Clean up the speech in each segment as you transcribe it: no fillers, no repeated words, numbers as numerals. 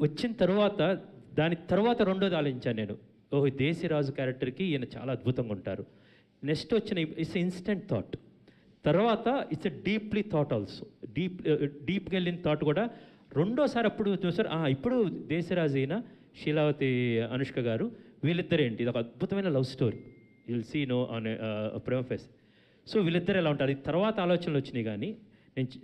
వచ్చిన తర్వాత దాని తర్వాత రెండోది ఆలోచించాను నేను. ఓహ్! దేశిరాజు క్యారెక్టర్‌కి ఈయన చాలా అద్భుతంగా ఉంటారు. నెక్స్ట్ వచ్చిన ఇట్స్ ఇన్‌స్టంట్ థాట్. తర్వాత ఇట్స్ డీప్లీ థాట్ ఆల్సో. డీప్‌గా వెళ్ళిన థాట్ కూడా రెండోసారి అప్పుడు చూసారు. ఇప్పుడు దేశిరాజు ఈయన, శీలావతి అనుష్క గారు వీళ్ళిద్దరేంటి ఇది ఒక అద్భుతమైన love story. You will see on ప్రేమ ఫేస్. సో వీళ్ళిద్దరు ఎలా ఉంటారు? తర్వాత ఆలోచనలు వచ్చినాయి కానీ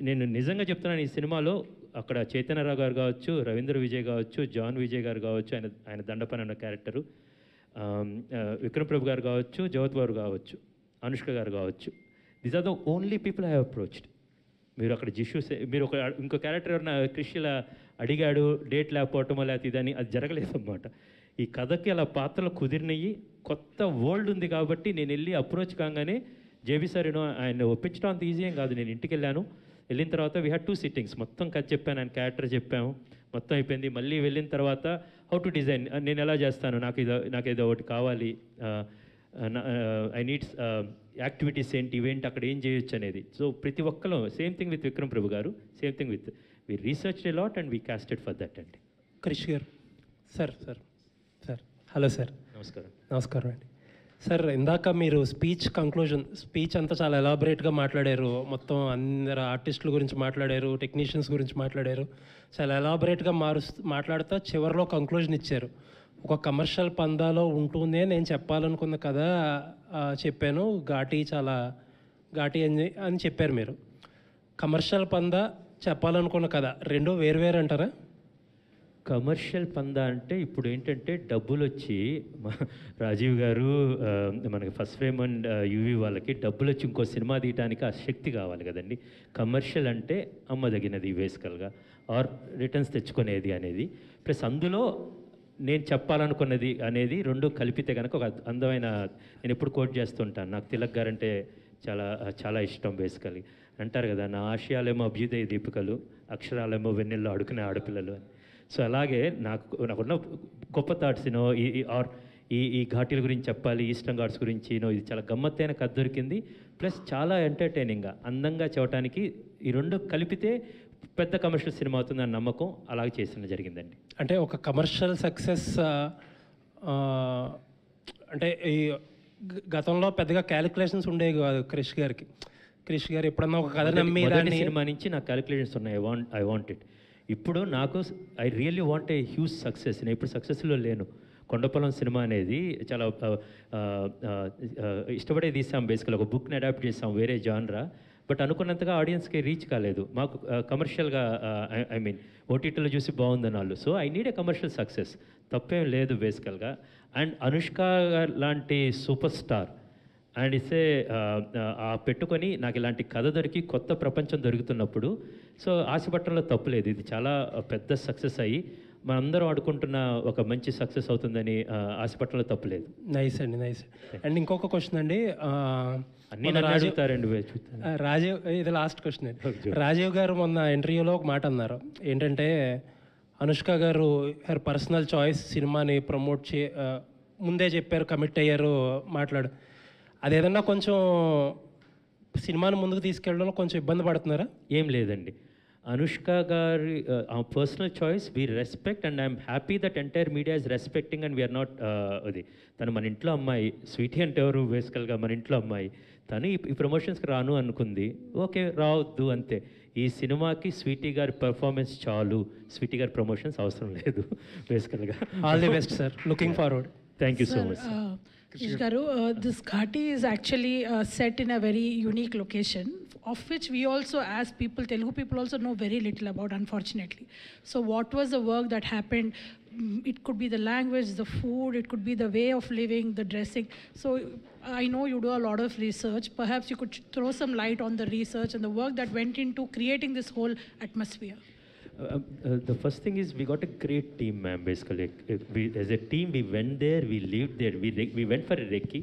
నేను నిజంగా చెప్తున్నాను, ఈ సినిమాలో అక్కడ చైతన్యరావు గారు కావచ్చు, రవీంద్ర విజయ్ కావచ్చు, జాన్ విజయ్ గారు కావచ్చు, ఆయన దండపని అన్న క్యారెక్టరు, విక్రమ్ ప్రభు గారు కావచ్చు, జగత్ గారు కావచ్చు, అనుష్క గారు కావచ్చు. These are the only people I have approached. మీరు అక్కడ మీరు ఇంకో క్యారెక్టర్ ఎవరైనా క్రిష్ ఇలా అడిగాడు, డేట్ లేకపోవటమో లేకపోతే ఇదని, అది జరగలేదన్నమాట. ఈ కథకి అలా పాత్రలు కుదిరినవి, కొత్త వరల్డ్ ఉంది కాబట్టి నేను వెళ్ళి అప్రోచ్ కాగానే జేబీ సార్ ఆయన ఒప్పించడం అంత ఈజీ ఏం కాదు. నేను ఇంటికి వెళ్ళిన తర్వాత వీ హ్యాడ్ 2 సిట్టింగ్స్. మొత్తం కథ చెప్పాను, ఆయన క్యారెక్టర్ చెప్పాము, మొత్తం అయిపోయింది. మళ్ళీ వెళ్ళిన తర్వాత హౌ టు డిజైన్, నేను ఎలా చేస్తాను, నాకేదో ఒకటి కావాలి, ఐ నీడ్స్ యాక్టివిటీస్ ఏంటి, ఈవెంట్ అక్కడ ఏం చేయొచ్చు అనేది. సో ప్రతి ఒక్కరు same thing with Vikram Prabhu గారు, same thing with we research a lot and we casted for that అండి. క్రిష్ గారు sir sir sir hello sir. నమస్కారం అండి. సార్, ఇందాక మీరు స్పీచ్ అంతా చాలా ఎలాబరేట్గా మాట్లాడారు. మొత్తం అందరు ఆర్టిస్టుల గురించి మాట్లాడారు, టెక్నీషియన్స్ గురించి మాట్లాడారు. చాలా ఎలాబరేట్గా మాట్లాడుతూ చివరిలో కంక్లూజన్ ఇచ్చారు. ఒక కమర్షియల్ పందాలో ఉంటుంది నేను చెప్పాలనుకున్న కథ చెప్పాను, చాలా ఘాటి అని చెప్పారు మీరు. కమర్షియల్ పందా, చెప్పాలనుకున్న కథ రెండు వేరు అంటారా? కమర్షియల్ పందా అంటే ఇప్పుడు ఏంటంటే డబ్బులు వచ్చి రాజీవ్ గారు మనకి ఫస్ట్ ఫ్రేమ్ అండ్ యూవీ వాళ్ళకి డబ్బులు వచ్చి ఇంకో సినిమా తీయడానికి ఆ శక్తి కావాలి కదండి. కమర్షియల్ అంటే అమ్మదగినది బేసికల్గా, ఆర్ రిటర్న్స్ తెచ్చుకునేది అనేది, ప్లస్ అందులో నేను చెప్పాలనుకున్నది అనేది రెండు కలిపితే కనుక ఒక అందమైన, నేను ఎప్పుడు కోట్ చేస్తుంటాను, నాకు తిలక్ గారంటే చాలా చాలా ఇష్టం. బేసికలీ అంటారు కదా, నా ఆశయాలేమో అభ్యుదయ దీపికలు, అక్షరాలేమో వెన్నెల్లో అడుకునే ఆడపిల్లలు అని. సో అలాగే నాకున్న గొప్ప థాట్స్ ఈ ఘాటీల గురించి చెప్పాలి, ఈస్టర్న్ ఘాట్స్ గురించి ఇది చాలా గమ్మత్తైన కథ దొరికింది. ప్లస్ చాలా ఎంటర్టైనింగ్గా అందంగా చెప్పడానికి ఈ రెండు కలిపితే పెద్ద కమర్షియల్ సినిమా అవుతుందని నమ్మకం, అలాగే చేసిన జరిగిందండి. అంటే ఒక కమర్షియల్ సక్సెస్ అంటే ఈ గతంలో పెద్దగా క్యాలిక్యులేషన్స్ ఉండేవి కాదు క్రిష్ గారు ఎప్పుడన్నా ఒక కథ నమ్మి సినిమా నుంచి నాకు క్యాలిక్యులేషన్స్ ఉన్నాయి. I want it. ఇప్పుడు నాకు I really want a huge success. నేను ఇప్పుడు సక్సెస్లో లేను. కొండపొలం సినిమా అనేది చాలా ఇష్టపడే తీసాం. బేసికల్ ఒక బుక్ని అడాప్ట్ చేసాం, వేరే జాన్రా. బట్ అనుకున్నంతగా ఆడియన్స్కి రీచ్ కాలేదు. మాకు కమర్షియల్గా ఐ మీన్ ఓటీటీలో చూసి బాగుందని వాళ్ళు. So I need a commercial success, తప్పేం లేదు బేసికల్గా. అండ్ అనుష్క లాంటి సూపర్ స్టార్ అండ్ ఇస్తే పెట్టుకొని నాకు ఇలాంటి కథ దొరికి కొత్త ప్రపంచం దొరుకుతున్నప్పుడు సో ఆశపట్టడంలో తప్పులేదు. ఇది చాలా పెద్ద సక్సెస్ అయ్యి మనందరం ఆడుకుంటున్న ఒక మంచి సక్సెస్ అవుతుందని ఆశపట్టడంలో తప్పులేదు. నైస్ అండి, నైస్. అండ్ ఇంకొక క్వశ్చన్ అండి, అన్నీ అడుగుతారండి. రాజీవ్, ఇది లాస్ట్ క్వశ్చన్ అండి. రాజీవ్ గారు మొన్న ఇంటర్వ్యూలో ఒక మాట అన్నారు, ఏంటంటే అనుష్క గారు హర్ పర్సనల్ చాయిస్ సినిమాని ప్రమోట్ ముందే చెప్పారు, కమిట్ అయ్యారు, అదేదన్నా కొంచెం సినిమాని ముందుకు తీసుకెళ్ళడంలో కొంచెం ఇబ్బంది పడుతున్నారా? ఏం లేదండి, అనుష్క గారి personal choice we respect and I'm happy that entire media is respecting and we're not అది. తను మన ఇంట్లో అమ్మాయి, స్వీటీ అంటే ఎవరు బేసికల్గా మన ఇంట్లో అమ్మాయి, తను ఈ ప్రమోషన్స్కి రాను అనుకుంది, ఓకే రావద్దు అంతే. ఈ సినిమాకి స్వీటీ గారి పర్ఫార్మెన్స్ చాలు, స్వీటీ గారి ప్రమోషన్స్ అవసరం లేదు బేసికల్గా. All the best sir, looking forward. Thank you so much. Krish Garu, this Ghati is actually set in a very unique location, of which we also, as people, Telugu people also know very little about, unfortunately. So what was the work that happened? It could be the language, the food, it could be the way of living, the dressing. So I know you do a lot of research. Perhaps you could throw some light on the research and the work that went into creating this whole atmosphere. The first thing is we got a great team, ma'am. Basically, as a team, we went there, we lived there. We went for a recce,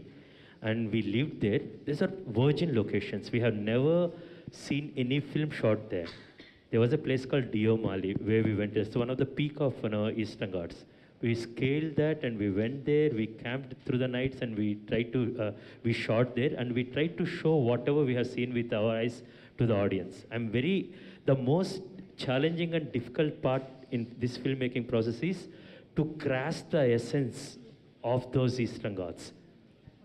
and we lived there. These are virgin locations. We have never seen any film shot there. There was a place called Diomali where we went. It's one of the peak of Eastern Ghats. We scaled that and we went there. We camped through the nights and we tried to we shot there and we tried to show whatever we have seen with our eyes to the audience. The most challenging and difficult part in this filmmaking process is to grasp the essence of those Eastern Ghats,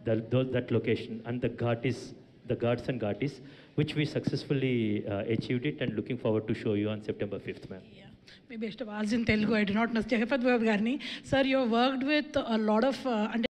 that location, and the Ghats and Ghatis, which we successfully achieved it, and looking forward to show you on September 5th, ma'am. Yeah. Maybe I should have asked in Telugu. I do not know. Jagapat Babu Garni. Sir, you have worked with a lot of